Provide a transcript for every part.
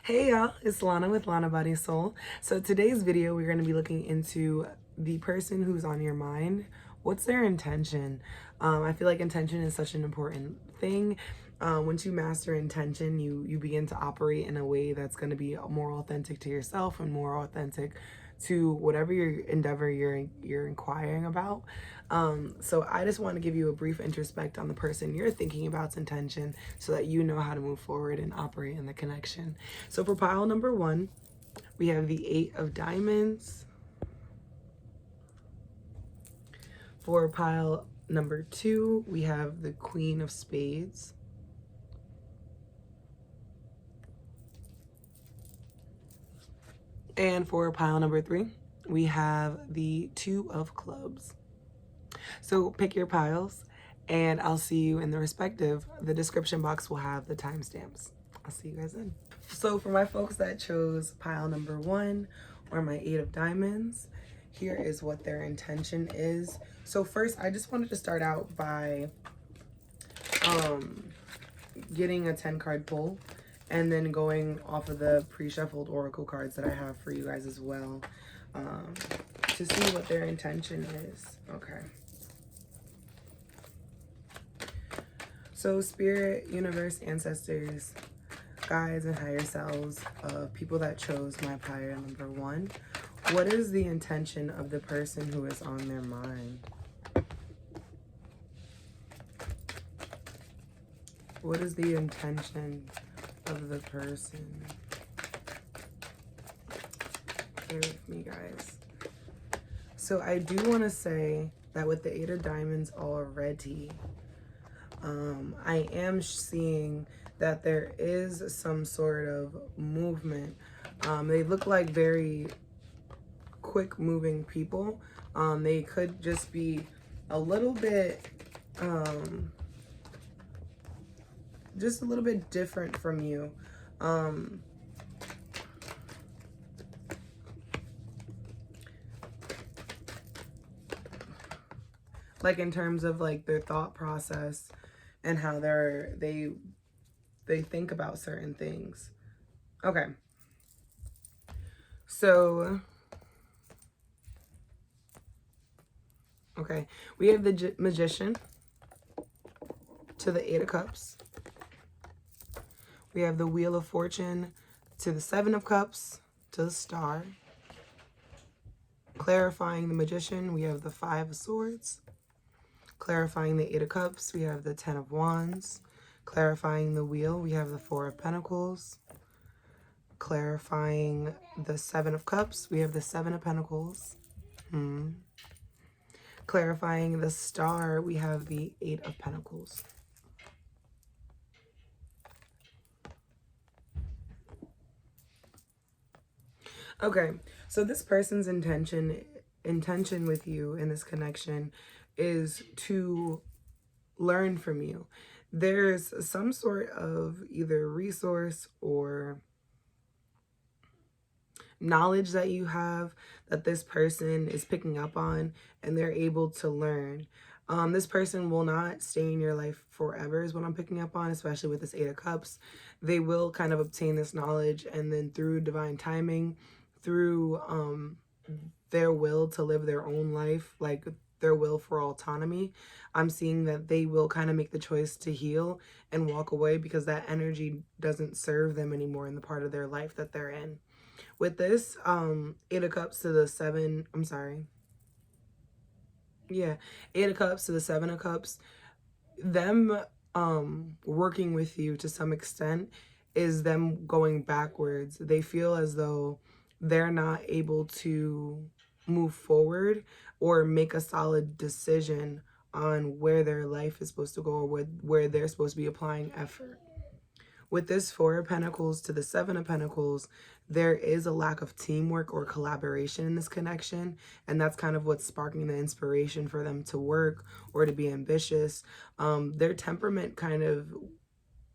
Hey y'all, it's Lana with Lana Body Soul. So today's video, we're going to be looking into the person who's on your mind. What's their intention? I feel like intention is such an important thing. Once you master intention, you begin to operate in a way that's going to be more authentic to yourself and more authentic to whatever your endeavor you're inquiring about. So I just want to give you a brief introspect on the person you're thinking about's intention so that you know how to move forward and operate in the connection. So for pile number one, we have the Eight of Diamonds. For pile number two, we have the Queen of Spades. And for pile number three, we have the Two of Clubs. So pick your piles and I'll see you in the description box will have the timestamps. I'll see you guys then. So for my folks that chose pile number one or my Eight of Diamonds, here is what their intention is. So first, I just wanted to start out by getting a 10 card pull and then going off of the pre-shuffled oracle cards that I have for you guys as well, to see what their intention is. Okay. So spirit, universe, ancestors, guides, and higher selves of people that chose my pile number one, what is the intention of the person who is on their mind? What is the intention of the person? Bear with me, guys. So I do want to say that with the Eight of Diamonds already, I am seeing that there is some sort of movement. They look like very quick moving people. They could just be a little bit, just a little bit different from you. Like in terms of like their thought process and how they think about certain things. Okay. So, okay, we have the Magician to the Eight of Cups. We have the Wheel of Fortune to the Seven of Cups to the Star. Clarifying the Magician, we have the Five of Swords. Clarifying the Eight of Cups, we have the Ten of Wands. Clarifying the Wheel, we have the Four of Pentacles. Clarifying the Seven of Cups, we have the Seven of Pentacles. Clarifying the Star, we have the Eight of Pentacles. Okay, so this person's intention with you in this connection is to learn from you. There's some sort of either resource or knowledge that you have that this person is picking up on and they're able to learn. This person will not stay in your life forever is what I'm picking up on, especially with this Eight of Cups. They will kind of obtain this knowledge and then through divine timing, through their will to live their own life, like their will for autonomy, I'm seeing that they will kind of make the choice to heal and walk away because that energy doesn't serve them anymore in the part of their life that they're in. With this, Eight of Cups to the Seven, I'm sorry. Yeah, Eight of Cups to the Seven of Cups, them working with you to some extent is them going backwards. They feel as though they're not able to move forward or make a solid decision on where their life is supposed to go or where they're supposed to be applying effort. With this Four of Pentacles to the Seven of Pentacles, there is a lack of teamwork or collaboration in this connection. And that's kind of what's sparking the inspiration for them to work or to be ambitious. Their temperament kind of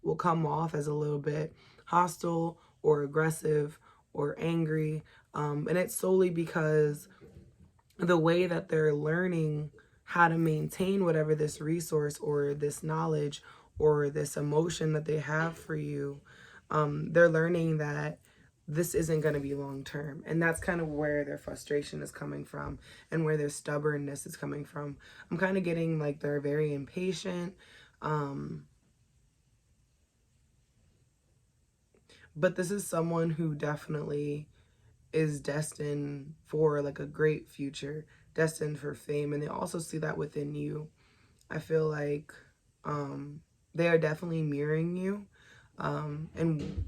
will come off as a little bit hostile or aggressive or angry. And it's solely because the way that they're learning how to maintain whatever this resource or this knowledge or this emotion that they have for you, They're learning that this isn't going to be long term. And that's kind of where their frustration is coming from and where their stubbornness is coming from. I'm kind of getting like they're very impatient. But this is someone who definitely is destined for like a great future, destined for fame. And they also see that within you. I feel like they are definitely mirroring you. And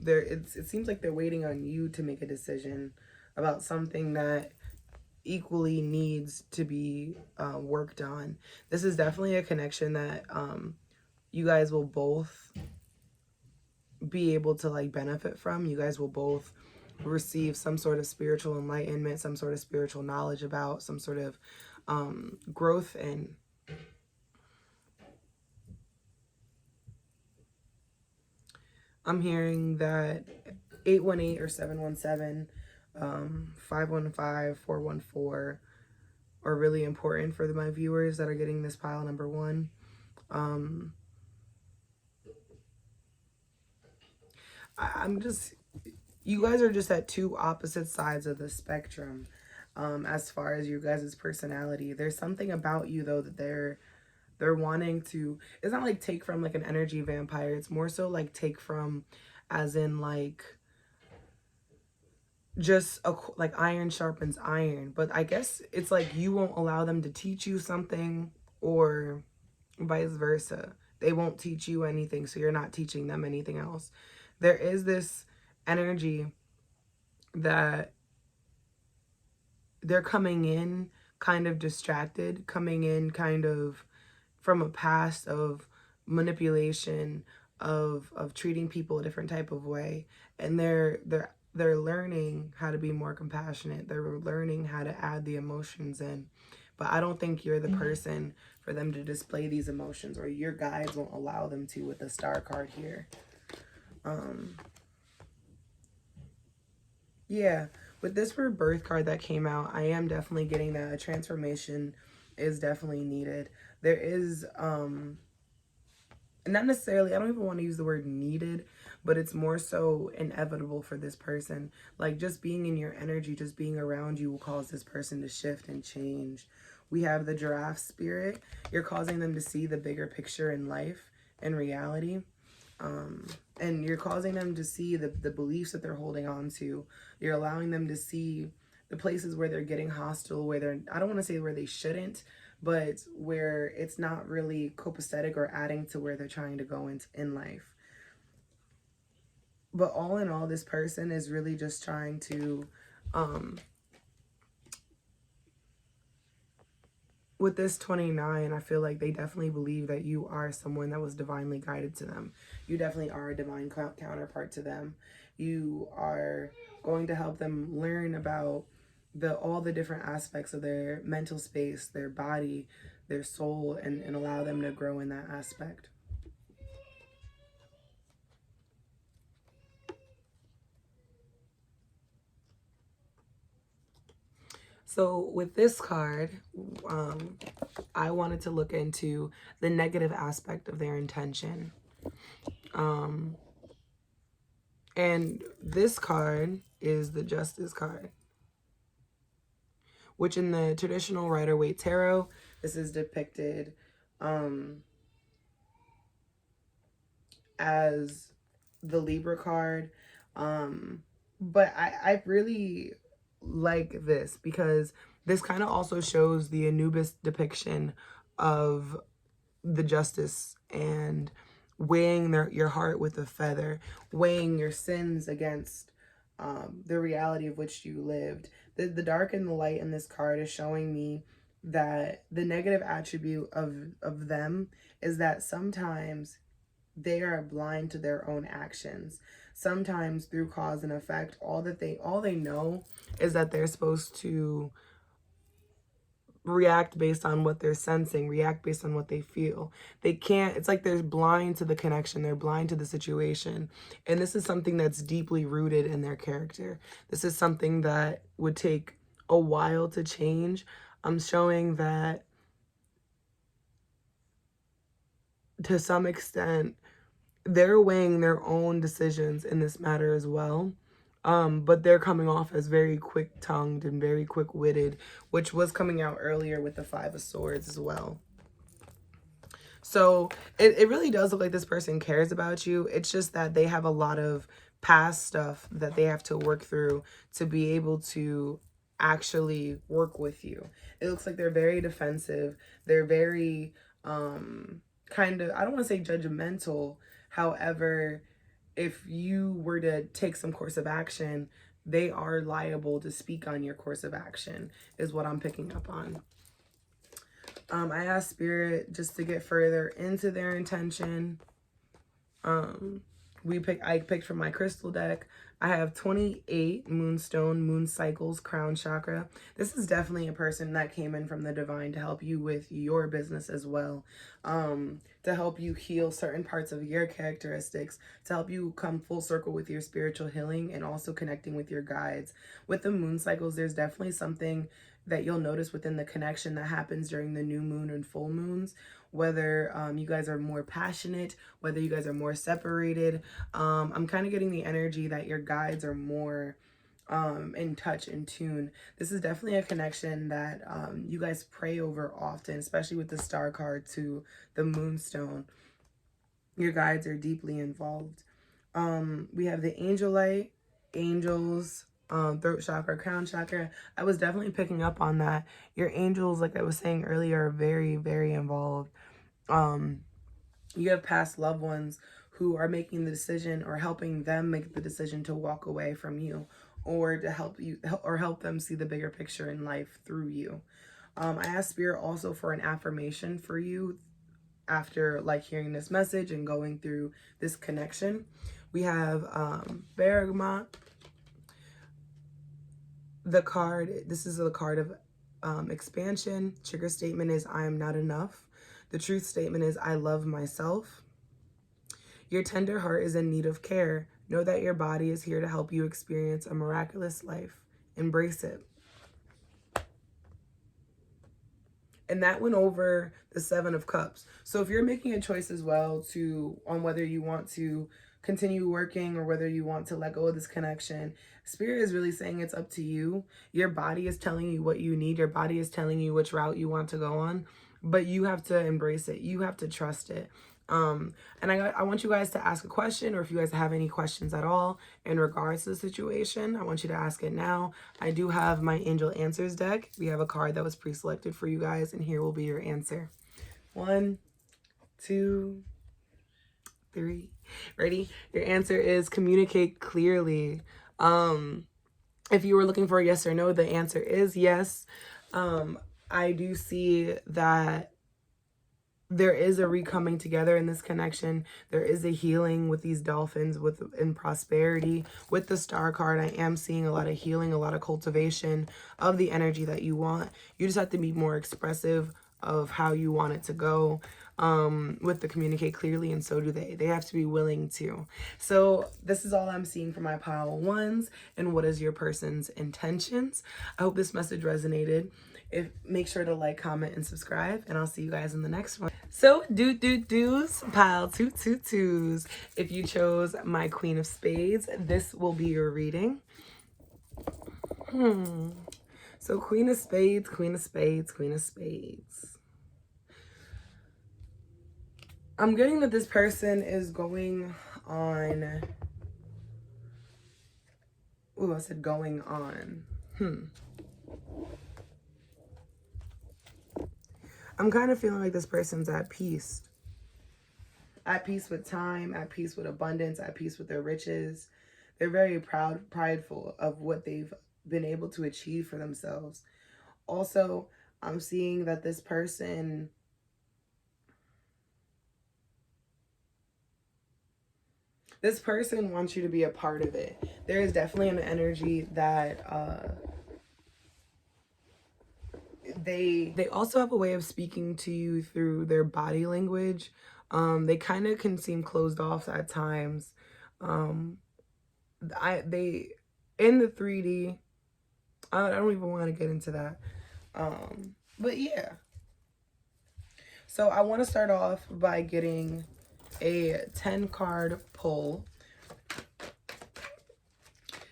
it seems like they're waiting on you to make a decision about something that equally needs to be worked on. This is definitely a connection that you guys will both be able to like benefit from. You guys will both receive some sort of spiritual enlightenment, some sort of spiritual knowledge about, some sort of growth. And I'm hearing that 818 or 717, 515, 414 are really important for my viewers that are getting this pile number one. I'm just, you guys are just at two opposite sides of the spectrum as far as you guys' personality. There's something about you though that they're wanting to, it's not like take from like an energy vampire. It's more so like take from as in like just like iron sharpens iron. But I guess it's like you won't allow them to teach you something or vice versa. They won't teach you anything, so you're not teaching them anything else. There is this energy that they're coming in kind of distracted, coming in kind of from a past of manipulation, of treating people a different type of way, and they're learning how to be more compassionate. They're learning how to add the emotions in. But I don't think you're the person for them to display these emotions, or your guides won't allow them to with the star card here. Yeah, with this rebirth card that came out, I am definitely getting that a transformation is definitely needed. There is not necessarily, I don't even want to use the word needed, but it's more so inevitable for this person. Like just being in your energy, just being around you will cause this person to shift and change. We have the giraffe spirit. You're causing them to see the bigger picture in life and reality. And you're causing them to see the beliefs that they're holding on to. You're allowing them to see the places where they're getting hostile, where they're, I don't want to say where they shouldn't, but where it's not really copacetic or adding to where they're trying to go in life. But all in all, this person is really just trying to, with this 29, I feel like they definitely believe that you are someone that was divinely guided to them. You definitely are a divine counterpart to them. You are going to help them learn about all the different aspects of their mental space, their body, their soul, and allow them to grow in that aspect. So with this card, I wanted to look into the negative aspect of their intention. And this card is the Justice card, which in the traditional Rider-Waite Tarot, this is depicted as the Libra card. But I really like this because this kind of also shows the Anubis depiction of the Justice and weighing your heart with a feather, weighing your sins against the reality of which you lived. The dark and the light in this card is showing me that the negative attribute of them is that sometimes they are blind to their own actions. Sometimes through cause and effect, all they know is that they're supposed to react based on what they're sensing, react based on what they feel. They can't, it's like they're blind to the connection, they're blind to the situation. And this is something that's deeply rooted in their character. This is something that would take a while to change. I'm showing that to some extent, they're weighing their own decisions in this matter as well. But they're coming off as very quick-tongued and very quick-witted, which was coming out earlier with the Five of Swords as well. So it really does look like this person cares about you. It's just that they have a lot of past stuff that they have to work through to be able to actually work with you. It looks like they're very defensive. They're very kind of, I don't want to say judgmental. However, if you were to take some course of action, they are liable to speak on your course of action, is what I'm picking up on. I asked Spirit just to get further into their intention. I picked from my crystal deck. I have 28 moonstone, moon cycles, crown chakra. This is definitely a person that came in from the divine to help you with your business as well. To help you heal certain parts of your characteristics, to help you come full circle with your spiritual healing and also connecting with your guides. With the moon cycles, there's definitely something that you'll notice within the connection that happens during the new moon and full moons, whether you guys are more passionate, whether you guys are more separated. I'm kind of getting the energy that your guides are more in touch, in tune. This is definitely a connection that you guys pray over often, especially with the star card to the moonstone. Your guides are deeply involved. We have the angel light, angels, throat chakra, crown chakra. I was definitely picking up on that. Your angels, like I was saying earlier, are very, very involved. You have past loved ones who are making the decision or helping them make the decision to walk away from you, or to help you or help them see the bigger picture in life through you. I asked Spirit also for an affirmation for you after like hearing this message and going through this connection. We have Bergamot. The card, this is a card of expansion. Trigger statement is I am not enough. The truth statement is I love myself. Your tender heart is in need of care. Know that your body is here to help you experience a miraculous life. Embrace it. And that went over the Seven of Cups. So if you're making a choice as well on whether you want to continue working or whether you want to let go of this connection, Spirit is really saying it's up to you. Your body is telling you what you need. Your body is telling you which route you want to go on, but you have to embrace it. You have to trust it. And I want you guys to ask a question, or if you guys have any questions at all in regards to the situation, I want you to ask it now. I do have my Angel Answers deck. We have a card that was pre-selected for you guys, and here will be your answer. 1, 2, 3. Ready? Your answer is communicate clearly. If you were looking for a yes or no, the answer is yes. I do see that there is a recoming together in this connection. There is a healing with these dolphins, in prosperity. With the star card, I am seeing a lot of healing, a lot of cultivation of the energy that you want. You just have to be more expressive of how you want it to go with the communicate clearly, and so do they. They have to be willing to. So this is all I'm seeing for my pile of ones. And what is your person's intentions? I hope this message resonated. Make sure to like, comment, and subscribe, and I'll see you guys in the next one. So do's, pile 222s. If you chose my Queen of Spades, this will be your reading. So Queen of Spades, Queen of Spades, Queen of Spades. I'm getting that this person is going on. Ooh, I said going on. I'm kind of feeling like this person's at peace. At peace with time, at peace with abundance, at peace with their riches. They're very prideful of what they've been able to achieve for themselves. Also, I'm seeing that this person wants you to be a part of it. There is definitely an energy that they also have a way of speaking to you through their body language. They kind of can seem closed off at times. They in the 3D, I don't even want to get into that. But yeah. So I want to start off by getting a 10 card pull.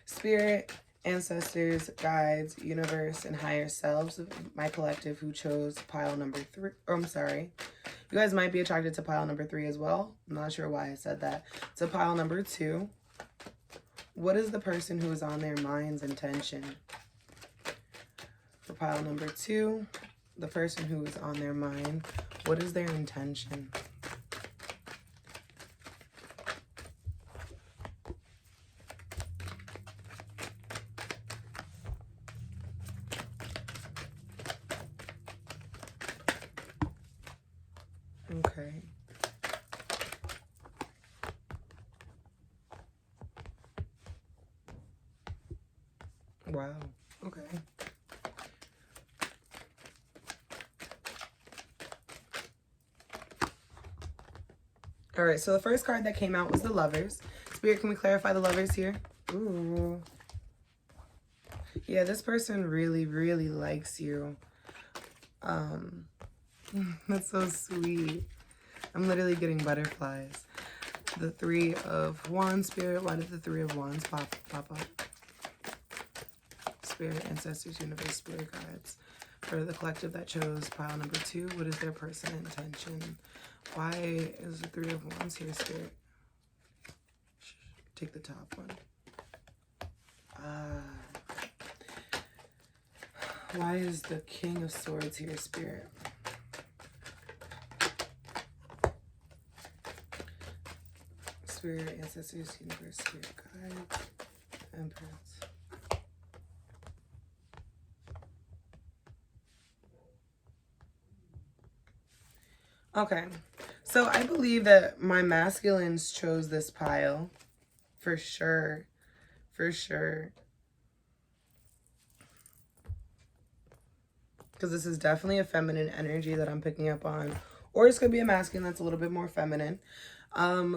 Spirit, ancestors, guides, universe, and higher selves of my collective who chose pile number 3. Or I'm sorry. You guys might be attracted to pile number 3 as well. I'm not sure why I said that. To pile number 2. What is the person who is on their mind's intention? For pile number 2, the person who is on their mind, what is their intention? Okay. Wow. Okay. All right, so the first card that came out was the Lovers. Spirit, can we clarify the Lovers here? Ooh. Yeah, this person really, really likes you. That's so sweet. I'm literally getting butterflies. The 3 of Wands, Spirit. Why did the 3 of Wands pop up? Spirit, ancestors, universe, spirit guides. For the collective that chose pile number 2, what is their personal intention? Why is the 3 of Wands here, Spirit? Take the top one. Why is the King of Swords here, Spirit? Spirit, ancestors, universe, spirit guides, Empress. Okay, so I believe that my masculines chose this pile for sure. For sure. Because this is definitely a feminine energy that I'm picking up on. Or it's going to be a masculine that's a little bit more feminine.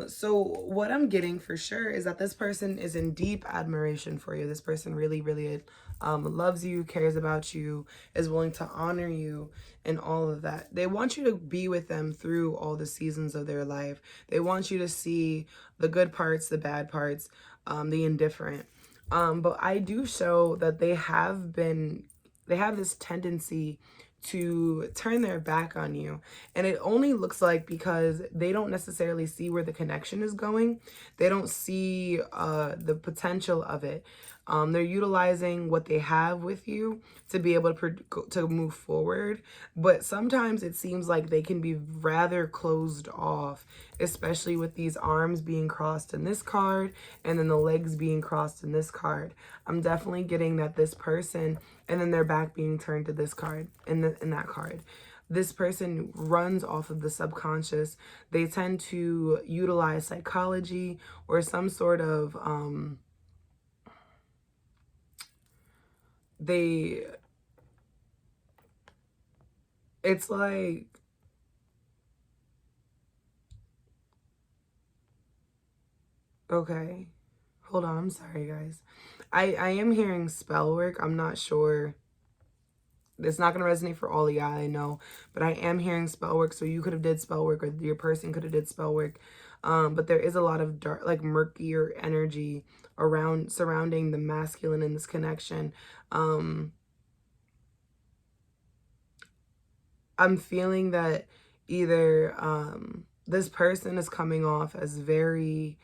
So what I'm getting for sure is that this person is in deep admiration for you. This person really, really loves you, cares about you, is willing to honor you, and all of that. They want you to be with them through all the seasons of their life. They want you to see the good parts, the bad parts, the indifferent. But I do show that they have this tendency to turn their back on you, and it only looks like because they don't necessarily see where the connection is going. They don't see the potential of it. They're utilizing what they have with you to be able to move forward, but sometimes it seems like they can be rather closed off, especially with these arms being crossed in this card and then the legs being crossed in this card. I'm definitely getting that this person, and then their back being turned to this card, in that card. This person runs off of the subconscious. They tend to utilize psychology or some sort of it's like, okay, hold on, I'm sorry guys. I am hearing spell work. I'm not sure. It's not going to resonate for all of y'all, I know, but I am hearing spell work. So you could have did spell work, or your person could have did spell work. But there is a lot of dark, like murkier energy surrounding the masculine in this connection. I'm feeling that either this person is coming off as very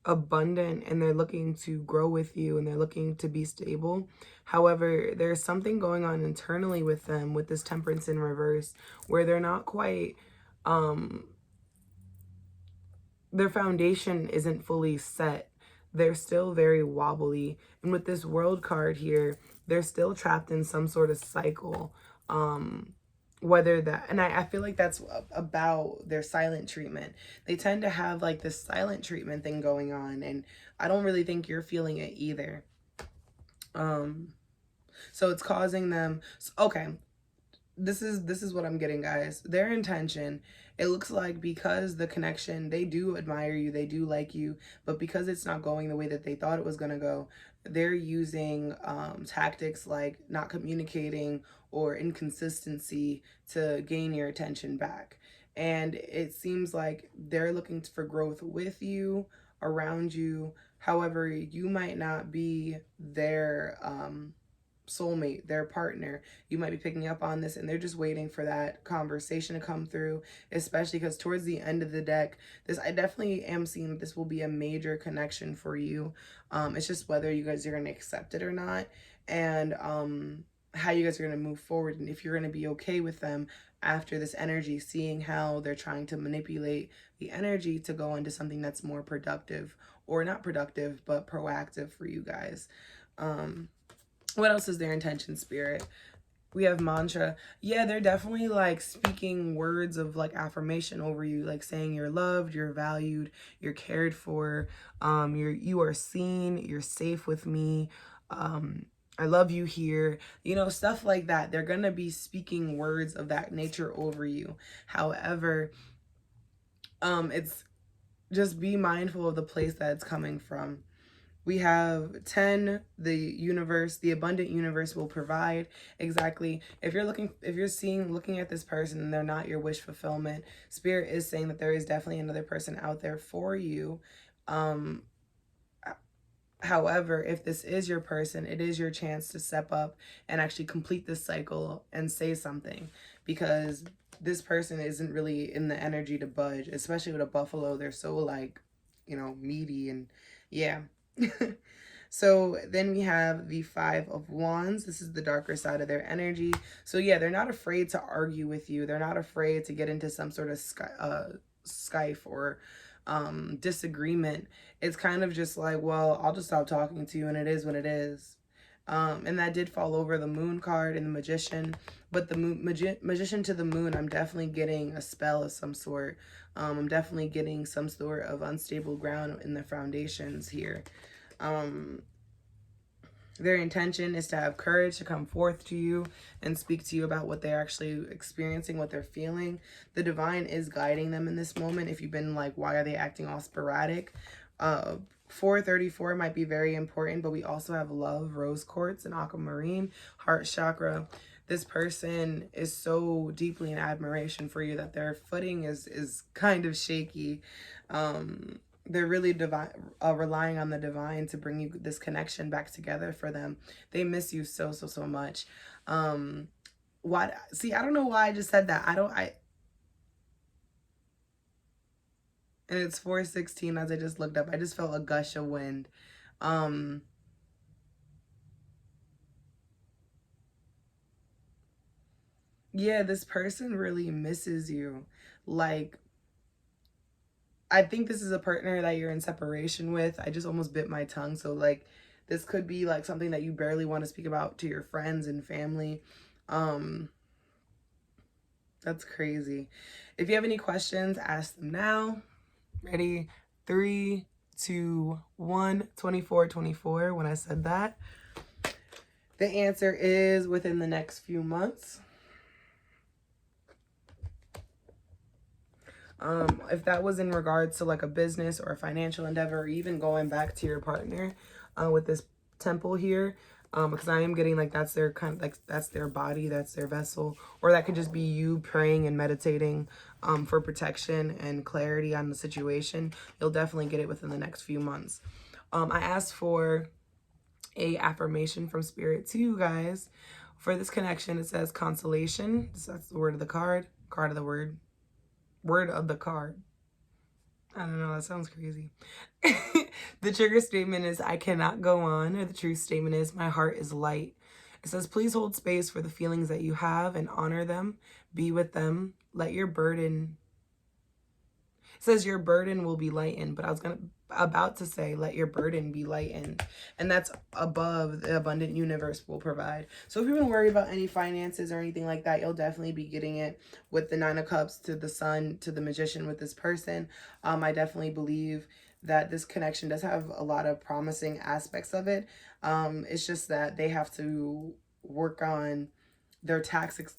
abundant, and they're looking to grow with you, and they're looking to be stable. However, there's something going on internally with them with this Temperance in reverse, where they're not quite their foundation isn't fully set. They're still very wobbly, and with this World card here, they're still trapped in some sort of cycle. Whether that, and I feel like that's about their silent treatment. They tend to have like this silent treatment thing going on, and I don't really think you're feeling it either. So it's causing them, okay, this is what I'm getting, guys. Their intention, it looks like, because the connection, they do admire you, they do like you, but because it's not going the way that they thought it was going to go, they're using tactics like not communicating or inconsistency to gain your attention back. And it seems like they're looking for growth with you, around you. However, you might not be their soulmate, their partner. You might be picking up on this, and they're just waiting for that conversation to come through, especially because towards the end of the deck, I definitely am seeing that this will be a major connection for you. It's just whether you guys are going to accept it or not, and how you guys are going to move forward, and if you're going to be okay with them after this energy, seeing how they're trying to manipulate the energy to go into something that's more productive, or not productive, but proactive for you guys. What else is their intention, Spirit? We have mantra. Yeah, they're definitely like speaking words of like affirmation over you, like saying you're loved, you're valued, you're cared for, you are seen, you're safe with me, I love you here, you know, stuff like that. They're gonna be speaking words of that nature over you. However, it's just be mindful of the place that it's coming from. We have 10, the abundant universe will provide. Exactly. If you're looking at this person and they're not your wish fulfillment, Spirit is saying that there is definitely another person out there for you. However, if this is your person, it is your chance to step up and actually complete this cycle and say something, because this person isn't really in the energy to budge, especially with a buffalo. They're so like, you know, meaty and yeah. So then we have the 5 of Wands. This is the darker side of their energy. So yeah, they're not afraid to argue with you. They're not afraid to get into some sort of skife or disagreement. It's kind of just like, well, I'll just stop talking to you, and it is what it is. And that did fall over the Moon card and the Magician. But the Magician to the Moon, I'm definitely getting a spell of some sort. I'm definitely getting some sort of unstable ground in the foundations here. Their intention is to have courage to come forth to you and speak to you about what they're actually experiencing, what they're feeling. The divine is guiding them in this moment. If you've been like, why are they acting all sporadic? 434 might be very important, but we also have love, rose quartz, and aquamarine, heart chakra. This person is so deeply in admiration for you that their footing is kind of shaky. They're really relying on the divine to bring you this connection back together for them. They miss you so much. Why? See, I don't know why I just said that. And it's 4:16 as I just looked up. I just felt a gush of wind. Yeah, this person really misses you. Like, I think this is a partner that you're in separation with. I just almost bit my tongue. So like, this could be like something that you barely want to speak about to your friends and family. That's crazy. If you have any questions, ask them now. Ready? 3, 2, 1, 24. When I said that, the answer is within the next few months. If that was in regards to like a business or a financial endeavor, or even going back to your partner with this temple here, because I am getting like that's their kind of like that's their body, that's their vessel, or that could just be you praying and meditating for protection and clarity on the situation. You'll definitely get it within the next few months. I asked for a affirmation from Spirit to you guys for this connection. It says consolation. That's the word of the card of the word of the card. I don't know, that sounds crazy. The trigger statement is I cannot go on, or the truth statement is my heart is light. It says please hold space for the feelings that you have and honor them, be with them, let your burden. It says your burden will be lightened, but I was about to say let your burden be lightened, and that's above the abundant universe will provide. So if you've been worried about any finances or anything like that, you'll definitely be getting it with the 9 of Cups to the Sun to the Magician with this person. I definitely believe that this connection does have a lot of promising aspects of it. It's just that they have to work on their tactics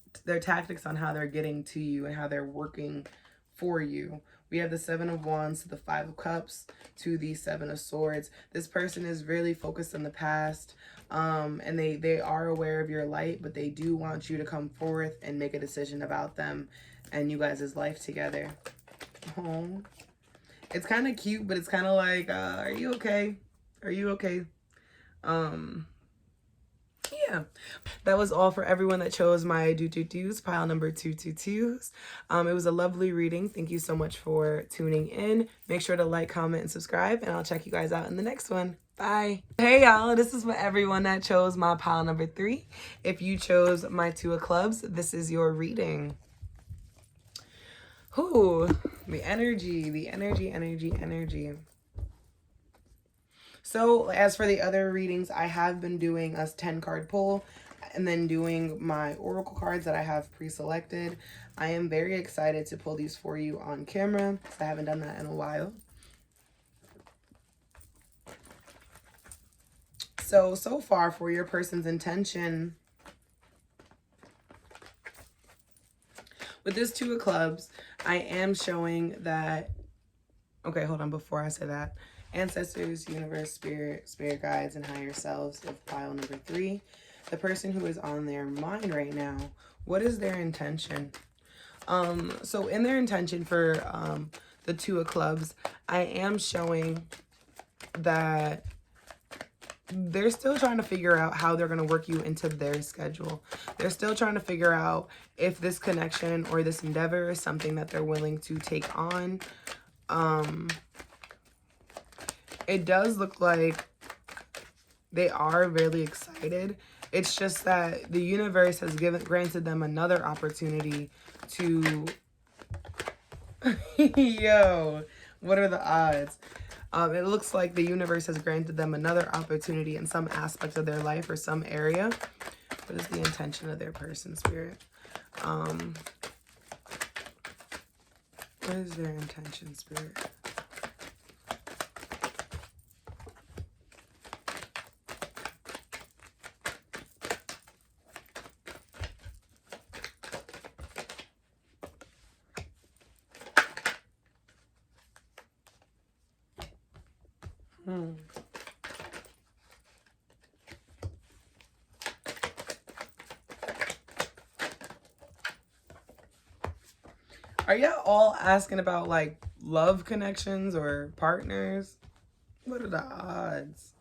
on how they're getting to you and how they're working for you. We have the 7 of Wands to the 5 of Cups to the 7 of Swords. This person is really focused on the past. And they are aware of your light, but they do want you to come forth and make a decision about them and you guys' life together. Oh, it's kind of cute, but it's kind of like, are you okay? Are you okay? Yeah, that was all for everyone that chose my do-do-do's, pile number 222s. It was a lovely reading. Thank you so much for tuning in. Make sure to like, comment, and subscribe, and I'll check you guys out in the next one. Bye. Hey, y'all. This is for everyone that chose my pile number 3. If you chose my 2 of clubs, this is your reading. Ooh, the energy. So as for the other readings, I have been doing a 10 card pull and then doing my oracle cards that I have pre-selected. I am very excited to pull these for you on camera because I haven't done that in a while. So far for your person's intention, with this 2 of clubs, I am showing that, okay, hold on, before I say that, ancestors, universe, spirit guides, and higher selves of pile number 3, the person who is on their mind right now, what is their intention? So in their intention for the 2 of clubs, I am showing that they're still trying to figure out how they're going to work you into their schedule. They're still trying to figure out if this connection or this endeavor is something that they're willing to take on. It does look like they are really excited. It's just that the universe has granted them another opportunity to yo, what are the odds? It looks like the universe has granted them another opportunity in some aspect of their life or some area. What is the intention of their person, spirit? What is their intention, spirit? Are y'all all asking about like love connections or partners? What are the odds?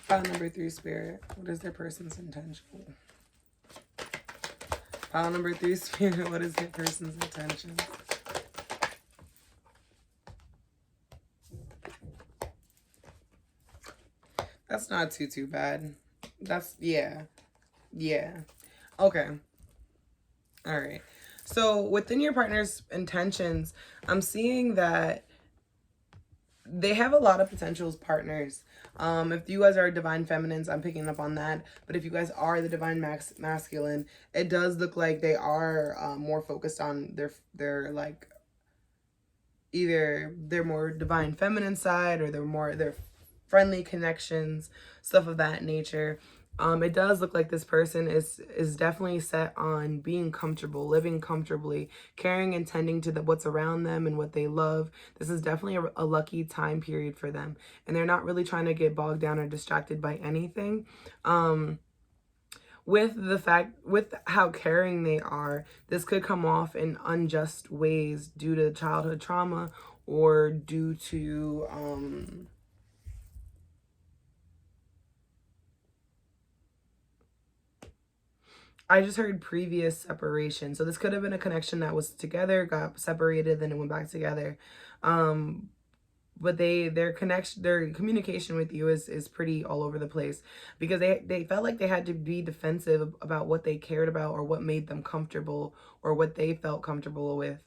Pile number 3, spirit. What is their person's intention? Pile number 3, spirit. What is their person's intention? That's not too bad. That's, yeah. Okay. All right. So within your partner's intentions, I'm seeing that they have a lot of potential as partners. If you guys are divine feminines, I'm picking up on that. But if you guys are the divine masculine, it does look like they are more focused on their like either their more divine feminine side or their friendly connections, stuff of that nature. It does look like this person is definitely set on being comfortable, living comfortably, caring and tending to what's around them and what they love. This is definitely a lucky time period for them. And they're not really trying to get bogged down or distracted by anything. With how caring they are, this could come off in unjust ways due to childhood trauma or due to I just heard previous separation. So this could have been a connection that was together, got separated, then it went back together. But their communication with you is pretty all over the place because they felt like they had to be defensive about what they cared about or what made them comfortable or what they felt comfortable with.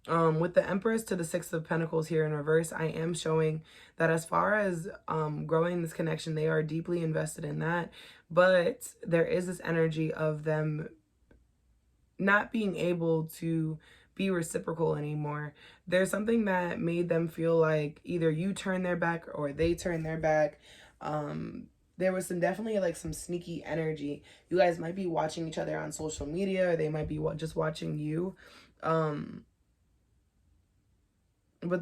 With the Empress to the 6 of Pentacles here in reverse, I am showing that as far as growing this connection, they are deeply invested in that. But there is this energy of them not being able to be reciprocal anymore. There's something that made them feel like either you turn their back or they turn their back. There was definitely like some sneaky energy. You guys might be watching each other on social media, or they might be just watching you. But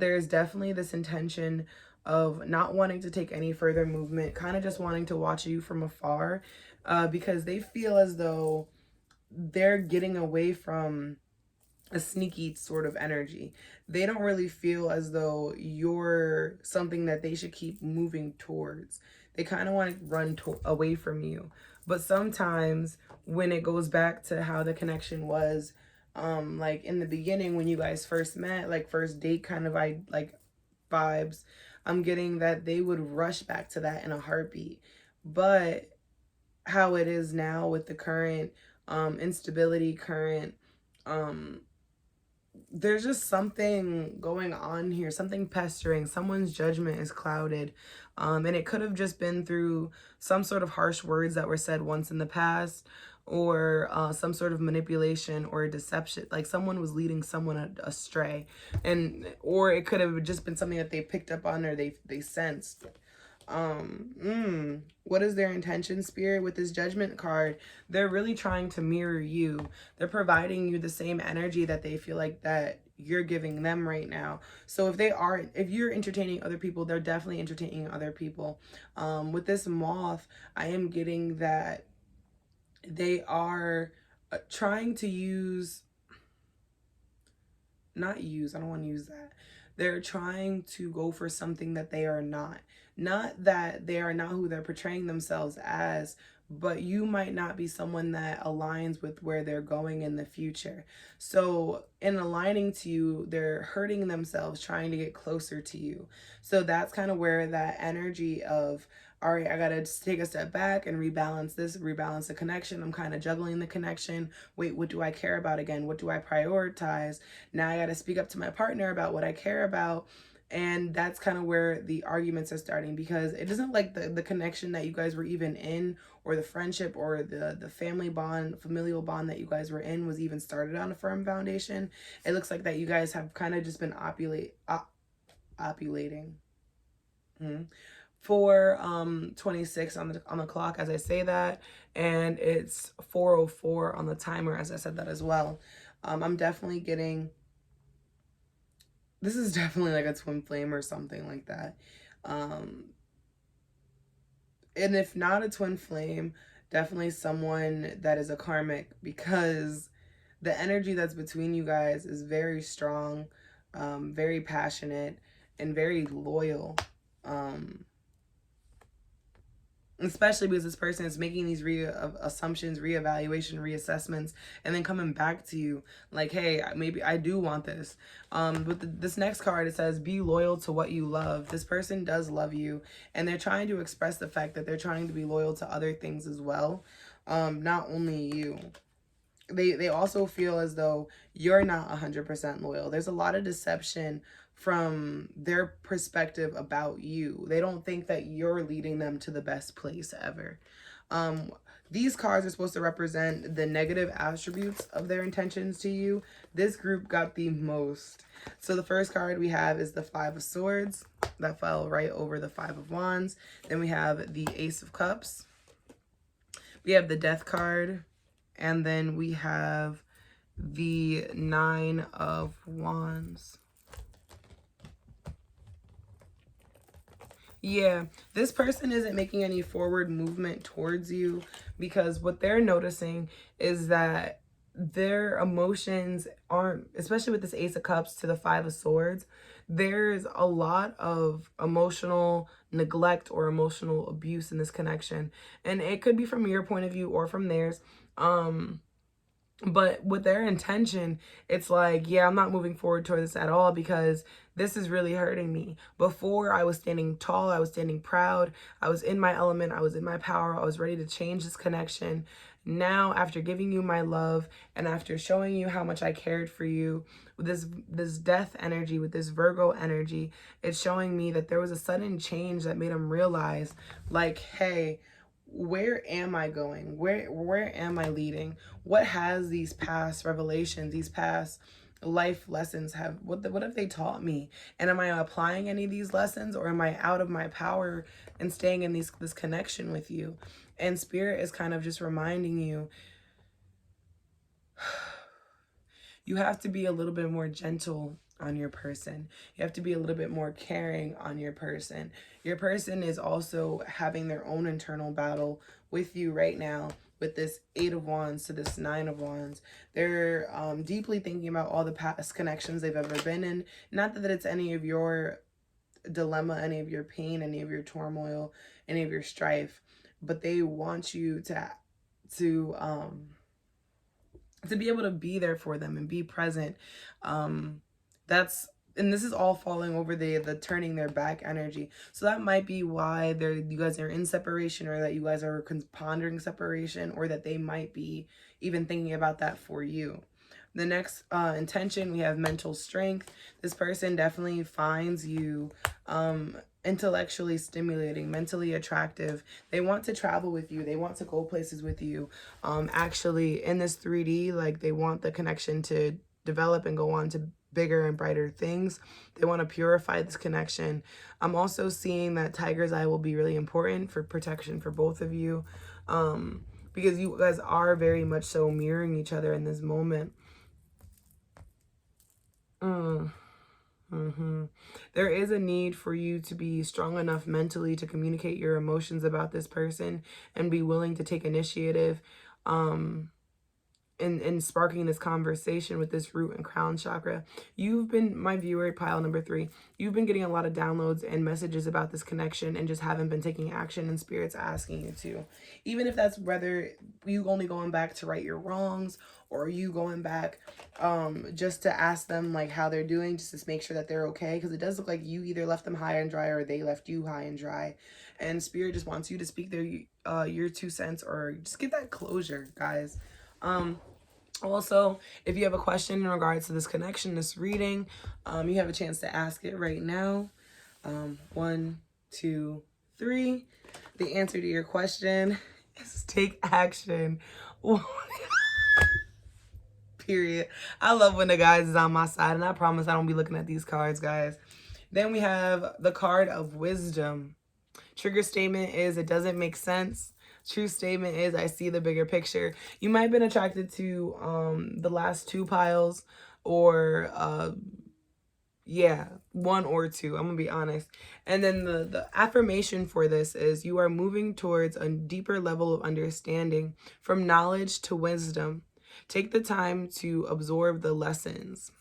there's definitely this intention of not wanting to take any further movement, kind of just wanting to watch you from afar, because they feel as though they're getting away from a sneaky sort of energy. They don't really feel as though you're something that they should keep moving towards. They kind of want to run away from you. But sometimes when it goes back to how the connection was, like in the beginning when you guys first met, like first date kind of like vibes, I'm getting that they would rush back to that in a heartbeat. But how it is now with the current instability, current there's just something going on here, something pestering. Someone's judgment is clouded. And it could have just been through some sort of harsh words that were said once in the past, or some sort of manipulation or deception. Like someone was leading someone astray. Or it could have just been something that they picked up on, or they sensed. What is their intention, Spirit? With this Judgment card, they're really trying to mirror you. They're providing you the same energy that they feel like that you're giving them right now. So if you're entertaining other people, they're definitely entertaining other people. With this Moth, I am getting that they are trying to I don't want to use that. They're trying to go for something that they are not. Not that they are not who they're portraying themselves as, but you might not be someone that aligns with where they're going in the future. So in aligning to you, they're hurting themselves trying to get closer to you. So that's kind of where that energy of, all right, I got to take a step back and rebalance the connection. I'm kind of juggling the connection. Wait, what do I care about again? What do I prioritize? Now I got to speak up to my partner about what I care about. And that's kind of where the arguments are starting, because it doesn't like the connection that you guys were even in, or the friendship or the family bond, familial bond that you guys were in was even started on a firm foundation. It looks like that you guys have kind of just been opulating. 4:26 on the clock as I say that, and it's 4:04 on the timer as I said that as well. I'm definitely getting, this is definitely like a twin flame or something like that. And if not a twin flame, definitely someone that is a karmic, because the energy that's between you guys is very strong, very passionate, and very loyal. Especially because this person is making these assumptions, reevaluation, reassessments, and then coming back to you like, hey, maybe I do want this. With this next card, it says, be loyal to what you love. This person does love you, and they're trying to express the fact that they're trying to be loyal to other things as well, not only you. They also feel as though you're not 100% loyal. There's a lot of deception from their perspective about you. They don't think that you're leading them to the best place ever. These cards are supposed to represent the negative attributes of their intentions to you. This group got the most. So the first card we have is the Five of Swords. That fell right over the Five of Wands. Then we have the Ace of Cups. We have the Death card. And then we have the Nine of Wands. Yeah, this person isn't making any forward movement towards you, because what they're noticing is that their emotions aren't, especially with this Ace of Cups to the Five of Swords, there's a lot of emotional neglect or emotional abuse in this connection. And it could be from your point of view or from theirs. But with their intention, it's like, yeah, I'm not moving forward toward this at all, because this is really hurting me. Before, I was standing tall, I was standing proud, I was in my element, I was in my power, I was ready to change this connection. Now, after giving you my love and after showing you how much I cared for you, with this death energy, with this Virgo energy, it's showing me that there was a sudden change that made them realize, like, hey, where am I going? Where am I leading? What has these past revelations, these past life lessons what have they taught me? And am I applying any of these lessons, or am I out of my power and staying in this connection with you? And Spirit is kind of just reminding you, You have to be a little bit more gentle on your person. You have to be a little bit more caring on your person. Your person is also having their own internal battle with you right now, with this 8 of Wands to this 9 of Wands. They're deeply thinking about all the past connections they've ever been in. Not that it's any of your dilemma, any of your pain, any of your turmoil, any of your strife, but they want you to be able to be there for them and be present. That's and this is all falling over the turning their back energy. So that might be why you guys are in separation, or that you guys are pondering separation, or that they might be even thinking about that for you. The next intention, we have mental strength. This person definitely finds you intellectually stimulating, mentally attractive. They want to travel with you. They want to go places with you. Actually, in this 3D, like, they want the connection to develop and go on to bigger and brighter things. They want to purify this connection. I'm also seeing that Tiger's Eye will be really important for protection for both of you, because you guys are very much so mirroring each other in this moment. There is a need for you to be strong enough mentally to communicate your emotions about this person and be willing to take initiative in sparking this conversation with this root and crown chakra. You've been, my viewer, pile number 3, you've been getting a lot of downloads and messages about this connection and just haven't been taking action, and Spirit's asking you to. Even if that's whether you only going back to right your wrongs, or you going back just to ask them like how they're doing, just to make sure that they're okay, because it does look like you either left them high and dry or they left you high and dry, and Spirit just wants you to speak your 2 cents, or just get that closure, guys. Also, if you have a question in regards to this connection, this reading, you have a chance to ask it right now. 1, 2, 3. The answer to your question is take action. Period. I love when the guys is on my side, and I promise I don't be looking at these cards, guys. Then we have the card of wisdom. Trigger statement is, it doesn't make sense. True statement is, I see the bigger picture. You might have been attracted to the last 2 piles, or yeah, 1 or 2. I'm gonna be honest. And then the affirmation for this is, you are moving towards a deeper level of understanding, from knowledge to wisdom. Take the time to absorb the lessons.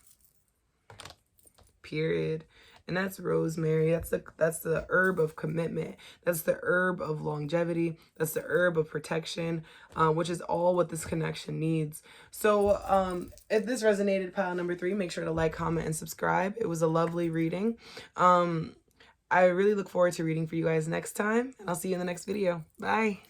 Period. And that's rosemary. That's the herb of commitment. That's the herb of longevity. That's the herb of protection, which is all what this connection needs. So if this resonated, pile number 3, make sure to like, comment, and subscribe. It was a lovely reading. I really look forward to reading for you guys next time, and I'll see you in the next video. Bye.